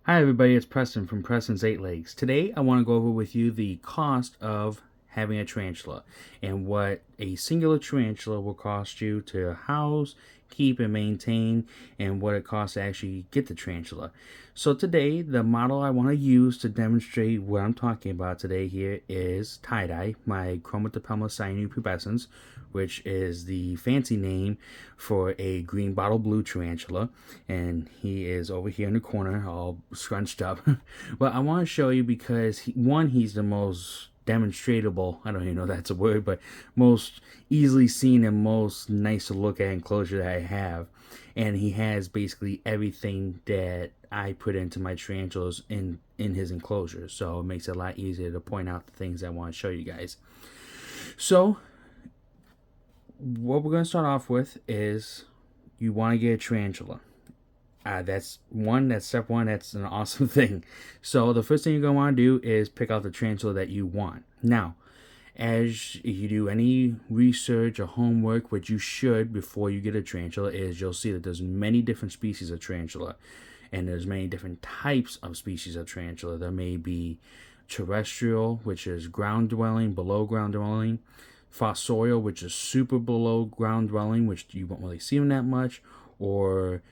Hi everybody, it's Preston from Preston's 8 Legs. Today I want to go over with you the cost of having a tarantula and what a singular tarantula will cost you to house, keep, and maintain, and what it costs to actually get the tarantula. So today the model I want to use to demonstrate what I'm talking about today here is tie-dye, my Chromatopelma cyanopubescens, which is the fancy name for a green bottle blue tarantula, and he is over here in the corner all scrunched up. But I want to show you because he's the most demonstratable, I don't even know if that's a word, but most easily seen and most nice to look at enclosure that I have. And he has basically everything that I put into my tarantulas in his enclosure, so it makes it a lot easier to point out the things I want to show you guys. So what we're going to start off with is you want to get a tarantula. That's step one. That's an awesome thing. So the first thing you're going to want to do is pick out the tarantula that you want. Now, as you do any research or homework, which you should before you get a tarantula, is you'll see that there's many different species of tarantula, and there's many different types of species of tarantula. There may be terrestrial, which is ground dwelling, below ground dwelling, fossorial, which is super below ground dwelling, which you won't really see them that much, or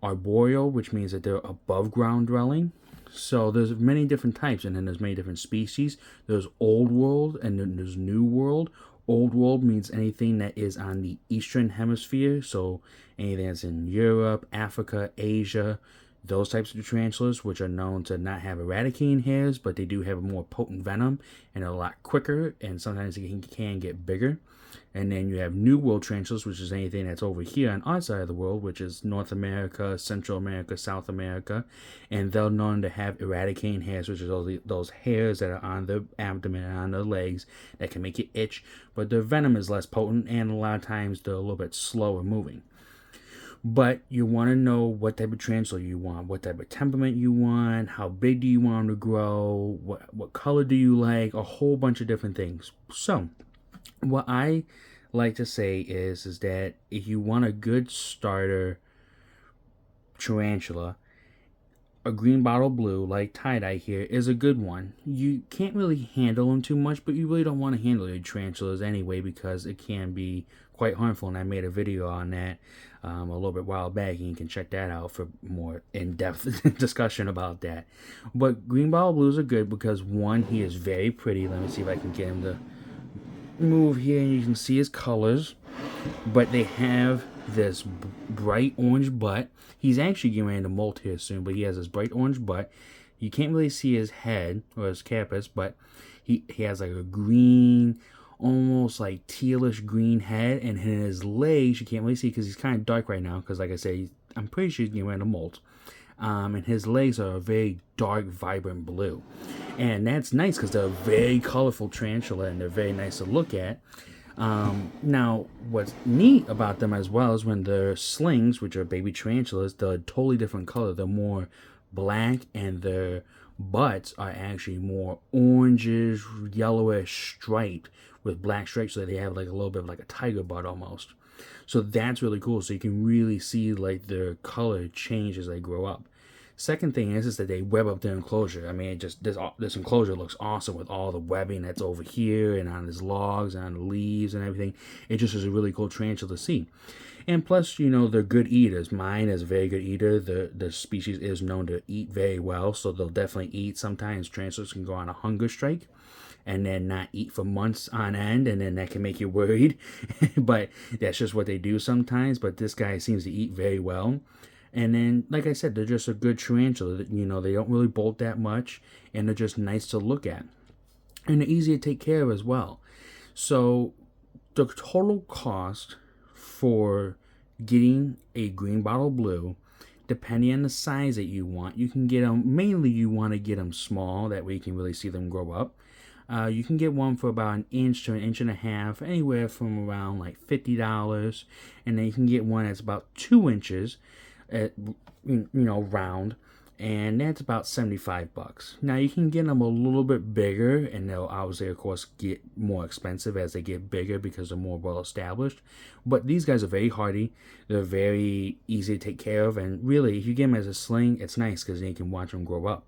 arboreal, which means that they're above ground dwelling. So there's many different types, and then there's many different species. There's old world and then there's new world. Old world means anything that is on the eastern hemisphere, so anything that's in Europe, Africa, Asia, those types of tarantulas, which are known to not have eradicating hairs, but they do have a more potent venom and are a lot quicker, and sometimes they can get bigger. And then you have New World tarantulas, which is anything that's over here on our side of the world, which is North America, Central America, South America. And they're known to have eradicating hairs, which is those hairs that are on the abdomen and on the legs that can make you itch. But their venom is less potent, and a lot of times they're a little bit slower moving. But you want to know what type of tarantula you want, what type of temperament you want, how big do you want them to grow, what color do you like, a whole bunch of different things. So what I like to say is that if you want a good starter tarantula, a green bottle blue like tie-dye here is a good one. You can't really handle them too much, but you really don't want to handle your tarantulas anyway because it can be quite harmful, and I made a video on that a little bit while back, and you can check that out for more in-depth discussion about that. But green bottle blues are good because, one, he is very pretty. Let me see if I can get him to move here, and you can see his colors. But they have this bright orange butt. He's actually getting ready to molt here soon, but he has this bright orange butt. You can't really see his head or his carapace, but he has like a green, almost like tealish green head, and in his legs you can't really see because he's kind of dark right now because, like I said, I'm pretty sure he's getting ready to molt. And his legs are a very dark, vibrant blue, and that's nice because they're a very colorful tarantula and they're very nice to look at. Now, what's neat about them as well is when they're slings, which are baby tarantulas, they're a totally different color. They're more black, and their butts are actually more orangish, yellowish striped with black stripes, so they have like a little bit of like a tiger butt almost. So that's really cool. So you can really see like their color change as they grow up. Second thing is that they web up their enclosure. I mean, it just this enclosure looks awesome with all the webbing that's over here and on his logs and on the leaves and everything. It just is a really cool tarantula to see. And plus, you know, they're good eaters. Mine is a very good eater. The species is known to eat very well, so they'll definitely eat. Sometimes tarantulas can go on a hunger strike and then not eat for months on end, and then that can make you worried. But that's just what they do sometimes. But this guy seems to eat very well. And then, like I said, they're just a good tarantula. You know, they don't really bolt that much, and they're just nice to look at. And they're easy to take care of as well. So the total cost for getting a green bottle blue, depending on the size that you want, you can get them, mainly you want to get them small, that way you can really see them grow up. You can get one for about an inch to an inch and a half, anywhere from around like $50. And then you can get one that's about 2 inches, round, and that's about 75 bucks. Now you can get them a little bit bigger, and they'll obviously, of course, get more expensive as they get bigger because they're more well established. But these guys are very hardy, they're very easy to take care of, and really, if you get them as a sling, it's nice because then you can watch them grow up.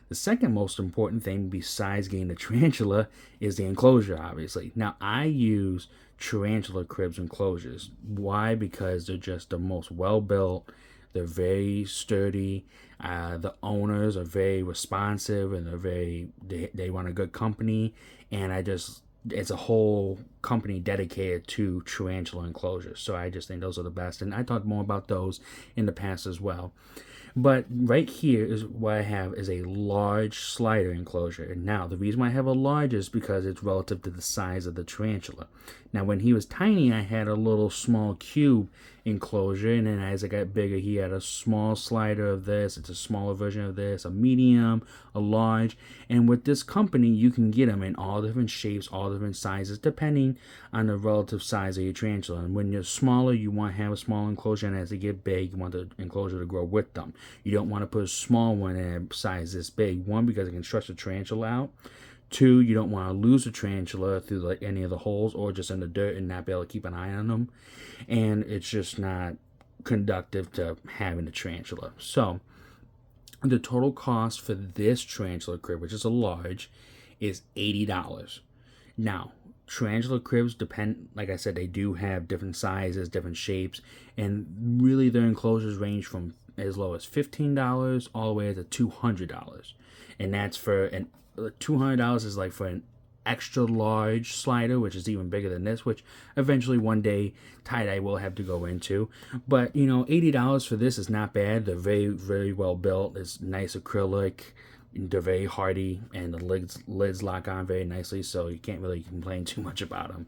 The second most important thing besides getting the tarantula is the enclosure, obviously. Now, I use tarantula cribs enclosures. Why? Because they're just the most well built, they're very sturdy. The owners are very responsive, and they run a good company. And it's a whole company dedicated to tarantula enclosures. So I just think those are the best. And I talked more about those in the past as well. But right here is what I have is a large slider enclosure. And now the reason why I have a large is because it's relative to the size of the tarantula. Now when he was tiny, I had a little small cube enclosure, and then as it got bigger, he had a small slider of this. It's a smaller version of this, a medium, a large. And with this company, you can get them in all different shapes, all different sizes, depending on the relative size of your tarantula. And when you're smaller, you want to have a small enclosure, and as they get big, you want the enclosure to grow with them. You don't want to put a small one in a size this big. One, because it can stretch the tarantula out. Two, you don't want to lose the tarantula through any of the holes or just in the dirt and not be able to keep an eye on them. And it's just not conductive to having a tarantula. So the total cost for this tarantula crib, which is a large, is $80. Now, tarantula cribs depend, like I said, they do have different sizes, different shapes, and really their enclosures range from as low as $15 all the way to $200. And that's for an $200 is like for an extra large slider, which is even bigger than this, which eventually one day tie-dye will have to go into. But $80 for this is not bad. They're very, very well built. It's nice acrylic. They're very hardy, and the lids lock on very nicely, so you can't really complain too much about them.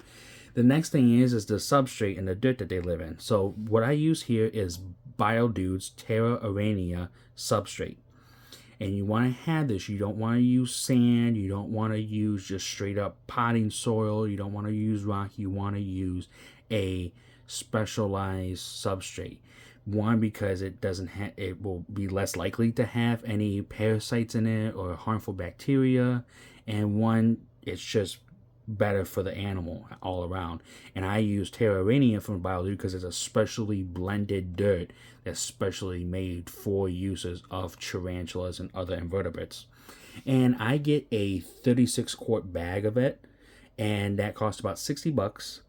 The next thing is the substrate and the dirt that they live in. So what I use here is BioDude's Terra Arania substrate. And you want to have this. You don't want to use sand. You don't want to use just straight up potting soil. You don't want to use rock. You want to use a specialized substrate. One, because it will be less likely to have any parasites in it or harmful bacteria. And one, it's just better for the animal all around. And I use Terra Arania from BioDude because it's a specially blended dirt that's specially made for uses of tarantulas and other invertebrates. And I get a 36 quart bag of it, and that costs about 60 bucks.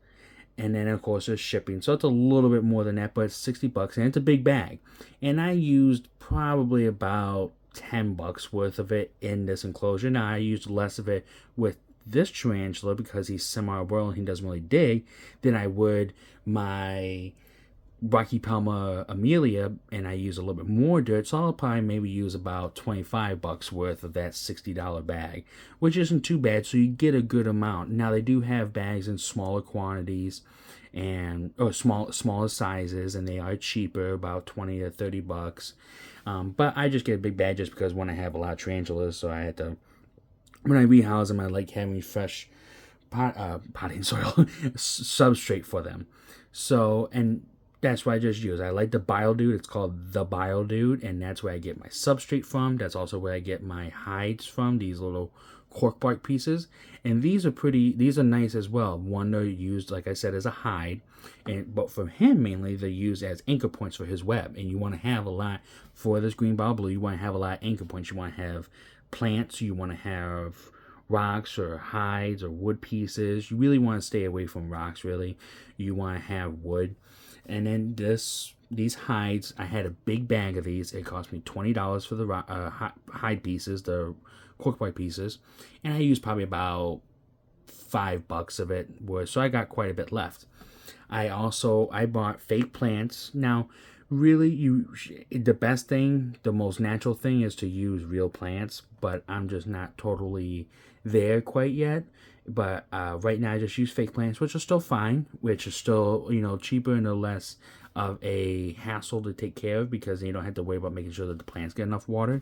And then of course there's shipping, so it's a little bit more than that, but it's 60 bucks, and it's a big bag. And I used probably about 10 bucks worth of it in this enclosure. Now I used less of it with this tarantula because he's semi-arboreal and he doesn't really dig than I would my Rocky Palma Amelia, and I use a little bit more dirt, so I'll probably maybe use about 25 bucks worth of that $60 bag, which isn't too bad, so you get a good amount. Now they do have bags in smaller quantities and smaller sizes, and they are cheaper, about 20 to 30 bucks. But I just get a big bag just because when I have a lot of tarantulas, so I had to, when I rehouse them, I like having fresh potting soil substrate for them. So, and that's what I just use. I like the BioDude. It's called the BioDude, and that's where I get my substrate from. That's also where I get my hides from, these little cork bark pieces. And these are nice as well. One they're used, like I said, as a hide, but for him mainly they're used as anchor points for his web. And you want to have a lot for this green bottle blue. You want to have a lot of anchor points. You want to have plants. You want to have rocks or hides or wood pieces. You really want to stay away from rocks. Really, you want to have wood. And then these hides, I had a big bag of these. It cost me $20 for the hide pieces, the cork pieces, and I used probably about $5 of it worth. So I got quite a bit left. I bought fake plants. Now, really, the best thing, the most natural thing, is to use real plants. But I'm just not totally there quite yet. But right now I just use fake plants, which are still fine, which are still cheaper and they're less of a hassle to take care of because you don't have to worry about making sure that the plants get enough water.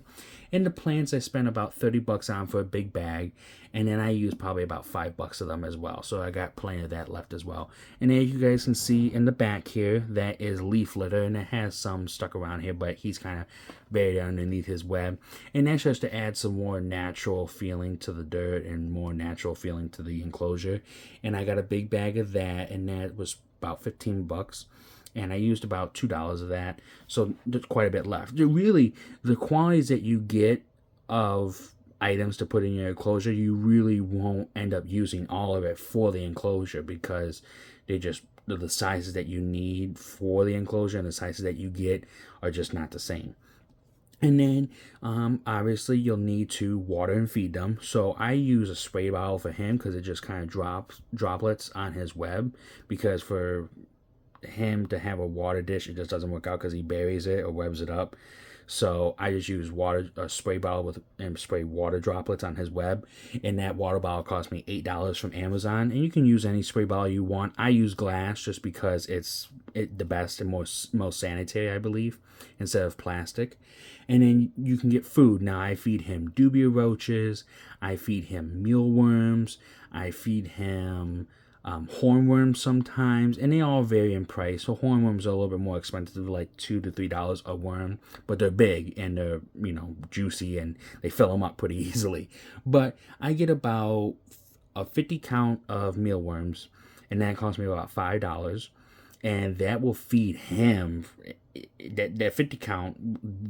And the plants I spent about 30 bucks on for a big bag, and then I use probably about 5 bucks of them as well. So I got plenty of that left as well. And as you guys can see in the back here, that is leaf litter, and it has some stuck around here, but he's kind of buried underneath his web. And that's just to add some more natural feeling to the dirt and more natural feeling to the enclosure. And I got a big bag of that, and that was about 15 bucks. And I used about $2 of that, so there's quite a bit left. Really, the quantities that you get of items to put in your enclosure, you really won't end up using all of it for the enclosure because they're the sizes that you need for the enclosure and the sizes that you get are just not the same. And then, obviously, you'll need to water and feed them. So I use a spray bottle for him because it just kind of drops droplets on his web. Because for him to have a water dish, it just doesn't work out because he buries it or webs it up. So I just use a spray bottle and spray water droplets on his web, and that water bottle cost me $8 from Amazon. And you can use any spray bottle you want. I use glass just because it's the best and most sanitary, I believe, instead of plastic. And then you can get food. Now I feed him dubia roaches, I feed him mealworms, I feed him hornworms sometimes, and they all vary in price. So hornworms are a little bit more expensive, like $2 to $3 a worm, but they're big and they're juicy and they fill them up pretty easily. But I get about a 50 count of mealworms, and that costs me about $5, and that will feed him. That 50 count,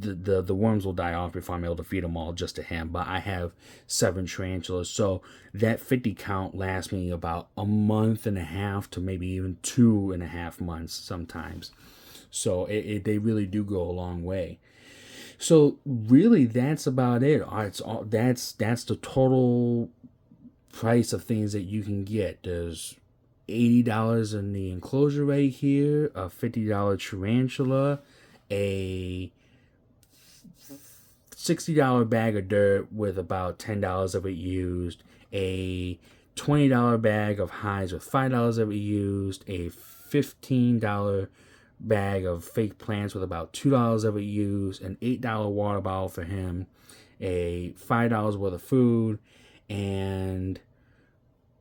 the worms will die off before I'm able to feed them all just to him. But I have 7 tarantulas, so that 50 count lasts me about a month and a half to maybe even 2.5 months sometimes. So they really do go a long way. So really, that's about it. That's the total price of things that you can get. There's $80 in the enclosure right here, a $50 tarantula, a $60 bag of dirt with about $10 of it used, a $20 bag of hides with $5 of it used, a $15 bag of fake plants with about $2 of it used, an $8 water bottle for him, a $5 worth of food, and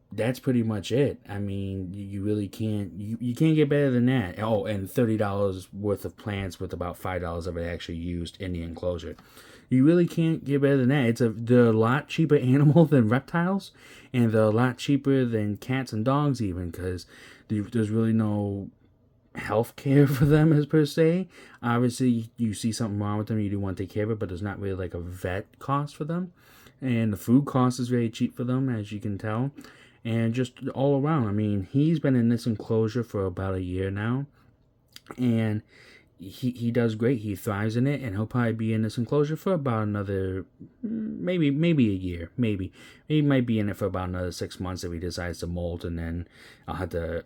that's pretty much it. I mean, you really can't you can't get better than that. Oh, and $30 worth of plants with about $5 of it actually used in the enclosure. You really can't get better than that. They're a lot cheaper animal than reptiles, and they're a lot cheaper than cats and dogs even, because there's really no health care for them as per se. Obviously, you see something wrong with them, you do want to take care of it, but there's not really like a vet cost for them. And the food cost is very cheap for them, as you can tell. And just all around, I mean, he's been in this enclosure for about a year now, and he does great. He thrives in it, and he'll probably be in this enclosure for about another, maybe a year. Maybe he might be in it for about another 6 months if he decides to molt, and then I'll have to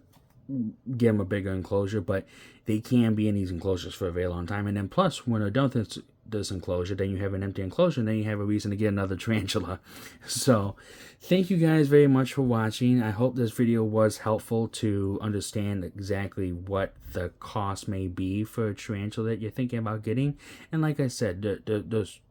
get him a bigger enclosure. But they can be in these enclosures for a very long time. And then plus, when they're done with this enclosure, then you have an empty enclosure, and then you have a reason to get another tarantula. So thank you guys very much for watching. I hope this video was helpful to understand exactly what the cost may be for a tarantula that you're thinking about getting. And like I said, there's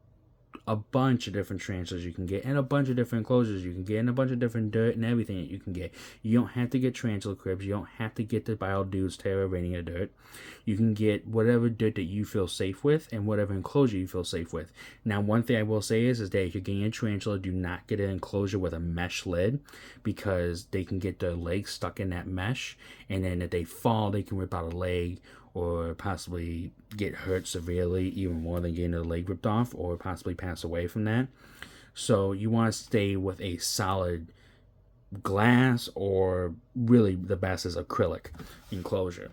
a bunch of different tarantulas you can get, and a bunch of different enclosures you can get, and a bunch of different dirt and everything that you can get. You don't have to get tarantula cribs. You don't have to get the Biodude's Terrarinia dirt. You can get whatever dirt that you feel safe with and whatever enclosure you feel safe with. Now, one thing I will say is that if you're getting a tarantula, do not get an enclosure with a mesh lid, because they can get their legs stuck in that mesh, and then if they fall, they can rip out a leg, or possibly get hurt severely, even more than getting their leg ripped off, or possibly pass away from that. So you want to stay with a solid glass, or really the best is acrylic enclosure.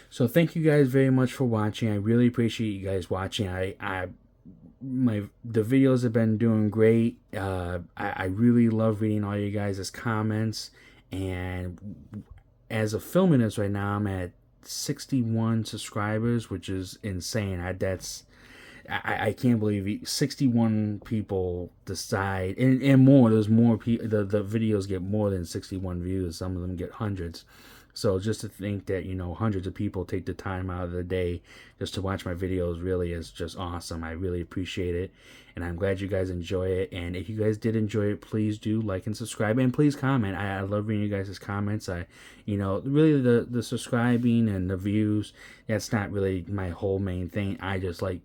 So thank you guys very much for watching. I really appreciate you guys watching. The videos have been doing great. I really love reading all you guys' comments, and as of filming this right now, I'm at 61 subscribers, which is insane. I can't believe 61 people decide, and more. There's more people. The videos get more than 61 views. Some of them get hundreds. So just to think that, you know, hundreds of people take the time out of the day just to watch my videos really is just awesome. I really appreciate it. And I'm glad you guys enjoy it. And if you guys did enjoy it, please do like and subscribe. And please comment. I love reading you guys' comments. You know, really the subscribing and the views, that's not really my whole main thing. I just like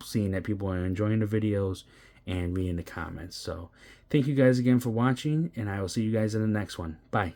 seeing that people are enjoying the videos and reading the comments. So thank you guys again for watching. And I will see you guys in the next one. Bye.